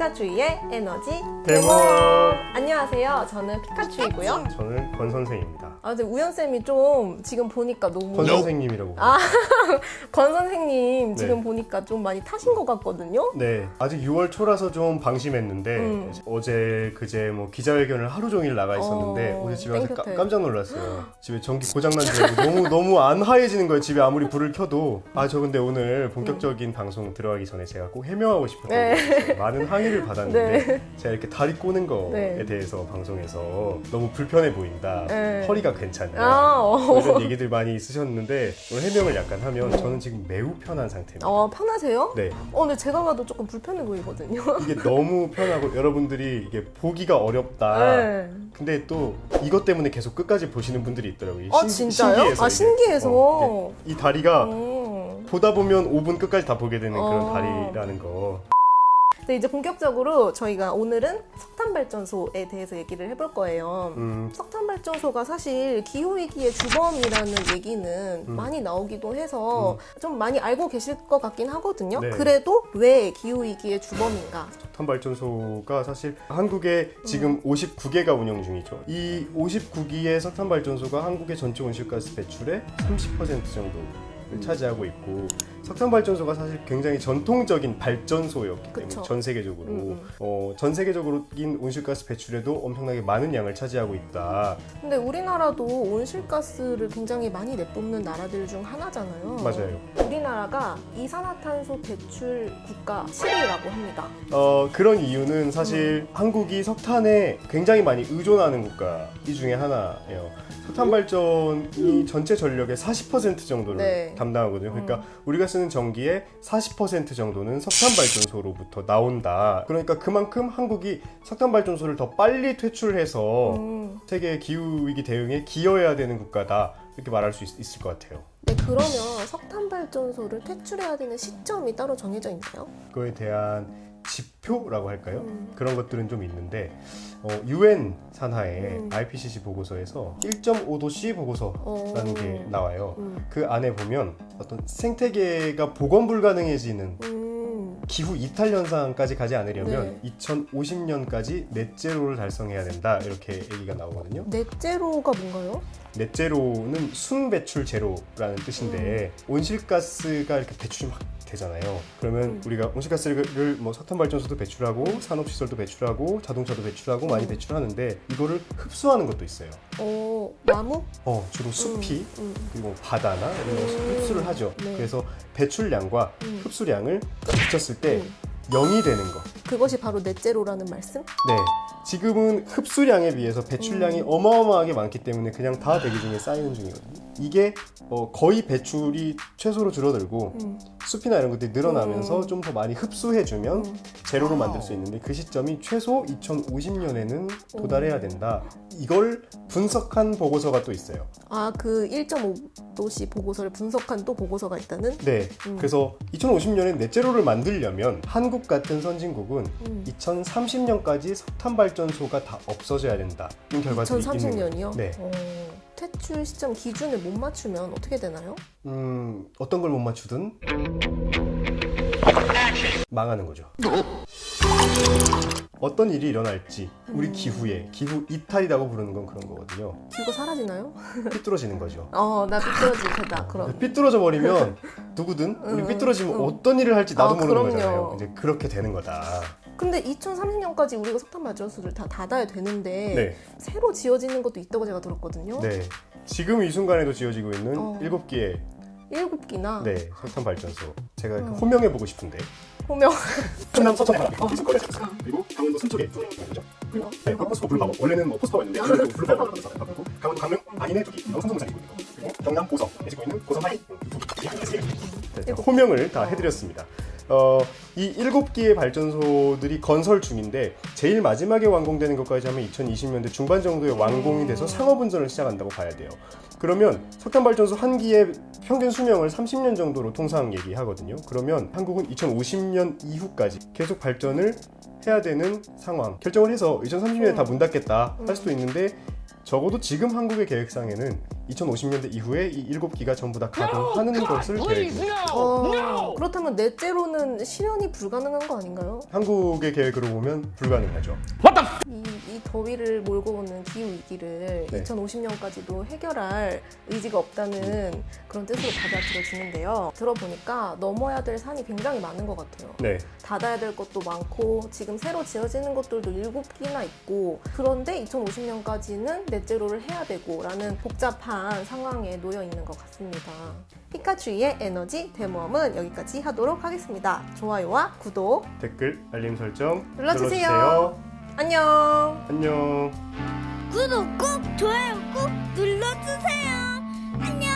피카츄의 에너지 대목! 안녕하세요. 저는 피카츄이고요. 저는 권 선생입니다. 근데 우연쌤이 좀 지금 보니까 너무 권 선생님이라고. 권 선생님 지금 네. 보니까 좀 많이 타신 것 같거든요. 네, 아직 6월 초라서 좀 방심했는데 어제 그제 뭐 기자회견을 하루 종일 나가 있었는데 어제 집에 와서 땡볕에. 깜짝 놀랐어요. 집에 전기 고장난 줄 알고 너무 안 하얘지는 거예요. 집에 아무리 불을 켜도. 저 근데 오늘 본격적인 방송 들어가기 전에 제가 꼭 해명하고 싶었던 게 있어요. 많은 항의를 받았는데 제가 이렇게 다리 꼬는 거에 대해서 방송에서 너무 불편해 보인다. 허리가 괜찮냐. 이런 얘기들 많이 있으셨는데 오늘 해명을 약간 하면 저는 지금 매우 편한 상태입니다. 편하세요? 네. 근데 제가 봐도 조금 불편해 보이거든요. 이게 너무 편하고 여러분들이 이게 보기가 어렵다. 근데 또 이것 때문에 계속 끝까지 보시는 분들이 있더라고요. 진짜요? 신기해서. 신기해서. 이 다리가 보다 보면 5분 끝까지 다 보게 되는 그런 다리라는 거. 네, 이제 본격적으로 저희가 오늘은 석탄발전소에 대해서 얘기를 해볼 거예요. 석탄발전소가 사실 기후위기의 주범이라는 얘기는 많이 나오기도 해서 좀 많이 알고 계실 것 같긴 하거든요. 네. 그래도 왜 기후위기의 주범인가? 석탄발전소가 사실 한국에 지금 59개가 운영 중이죠. 이 59기의 석탄발전소가 한국의 전체 온실가스 배출의 30% 정도를 차지하고 있고 석탄발전소가 사실 굉장히 전통적인 발전소였기 때문에 전 세계적으로 전 세계적인 온실가스 배출에도 엄청나게 많은 양을 차지하고 있다. 근데 우리나라도 온실가스를 굉장히 많이 내뿜는 나라들 중 하나잖아요. 맞아요. 우리나라가 이산화탄소 배출 국가 7위라고 합니다. 그런 이유는 사실 한국이 석탄에 굉장히 많이 의존하는 국가 이 중에 하나예요. 석탄 발전이 전체 전력의 40% 정도를 담당하거든요. 그러니까 우리가 쓰는 전기의 40% 정도는 석탄 발전소로부터 나온다. 그러니까 그만큼 한국이 석탄 발전소를 더 빨리 퇴출해서 세계 기후 위기 대응에 기여해야 되는 국가다. 이렇게 말할 수 있을 것 같아요. 네, 그러면 석탄 발전소를 퇴출해야 되는 시점이 따로 정해져 있나요? 그거에 대한 지표라고 할까요? 그런 것들은 좀 있는데 UN 산하의 IPCC 보고서에서 1.5도C 보고서라는 게 나와요. 그 안에 보면 어떤 생태계가 복원 불가능해지는 기후 이탈 현상까지 가지 않으려면 2050년까지 넷제로를 달성해야 된다 이렇게 얘기가 나오거든요. 넷제로가 뭔가요? 넷제로는 순배출 제로라는 뜻인데 온실가스가 이렇게 배출이 막 되잖아요. 그러면 우리가 온실가스를 뭐 석탄발전소도 배출하고 산업시설도 배출하고 자동차도 배출하고 많이 배출하는데 이거를 흡수하는 것도 있어요. 나무? 주로 숲이 그리고 바다나 이런 거 흡수를 하죠. 그래서 배출량과 흡수량을 합쳤을 때 0이 되는 거. 그것이 바로 넷제로라는 말씀? 네. 지금은 흡수량에 비해서 배출량이 어마어마하게 많기 때문에 그냥 다 대기 중에 쌓이는 중이거든요. 이게 거의 배출이 최소로 줄어들고 숲이나 이런 것들이 늘어나면서 좀 더 많이 흡수해주면 제로로 만들 수 있는데 그 시점이 최소 2050년에는 도달해야 된다. 이걸 분석한 보고서가 또 있어요. 그 1.5도씨 보고서를 분석한 또 보고서가 있다는? 네. 그래서 2050년에 넷제로를 만들려면 한국 같은 선진국은 2030년까지 석탄 발전소가 다 없어져야 된다. 이런 결과들이 2030년이요? 네. 퇴출 시점 기준을 못 맞추면 어떻게 되나요? 어떤 걸 못 맞추든 망하는 거죠. 어떤 일이 일어날지 우리 기후에 기후 이탈이라고 부르는 건 그런 거거든요. 기후가 사라지나요? 삐뚤어지는 거죠. 나 삐뚤어질 테다. 그럼. 삐뚤어져 버리면 누구든 우리 삐뚤어지면 어떤 일을 할지 나도 모르는 그럼요. 거잖아요. 이제 그렇게 되는 거다. 근데 2030년까지 우리가 석탄 발전소를 다 닫아야 되는데 새로 지어지는 것도 있다고 제가 들었거든요. 네. 지금 이 순간에도 지어지고 있는 7개의 7기나? 네, 석탄 발전소. 제가 호명해 보고 싶은데. 호명. 충남 서천에 그리고 강원도 순쪽에 그죠? 그리고 포스코 블루파워 원래는 뭐 포스코가 있는데 오늘도 블루파워가 있어요. 강원도 강릉 안인의 두기 영성동을 지고 있는 거. 그리고 경남 고성에 지고 있는 고성하이 두기. 호명을 다 해드렸습니다. 이 7기의 발전소들이 건설 중인데 제일 마지막에 완공되는 것까지 하면 2020년대 중반 정도에 완공이 돼서 상업운전을 시작한다고 봐야 돼요. 그러면 석탄발전소 한 기의 평균 수명을 30년 정도로 통상 얘기하거든요. 그러면 한국은 2050년 이후까지 계속 발전을 해야 되는 상황. 결정을 해서 2030년에 다 문 닫겠다 할 수도 있는데 적어도 지금 한국의 계획상에는 2050년대 이후에 이 7기가 전부 다 가동하는 것을 계획입니다. 그렇다면 넷제로는 실현이 불가능한 거 아닌가요? 한국의 계획으로 보면 불가능하죠. 이 더위를 몰고 오는 기후 위기를 네. 2050년까지도 해결할 의지가 없다는 그런 뜻으로 받아들여지는데요. 들어보니까 넘어야 될 산이 굉장히 많은 것 같아요. 네. 닫아야 될 것도 많고 지금 새로 지어지는 것들도 7기나 있고, 그런데 2050년까지는 넷제로를 해야 되고 라는 복잡한 상황에 놓여 있는 것 같습니다. 피카츄의 에너지 대모험은 여기까지 하도록 하겠습니다. 좋아요와 구독 댓글, 알림 설정 눌러주세요. 안녕. 안녕. 구독 꾹, 좋아요 꾹 눌러주세요. 안녕.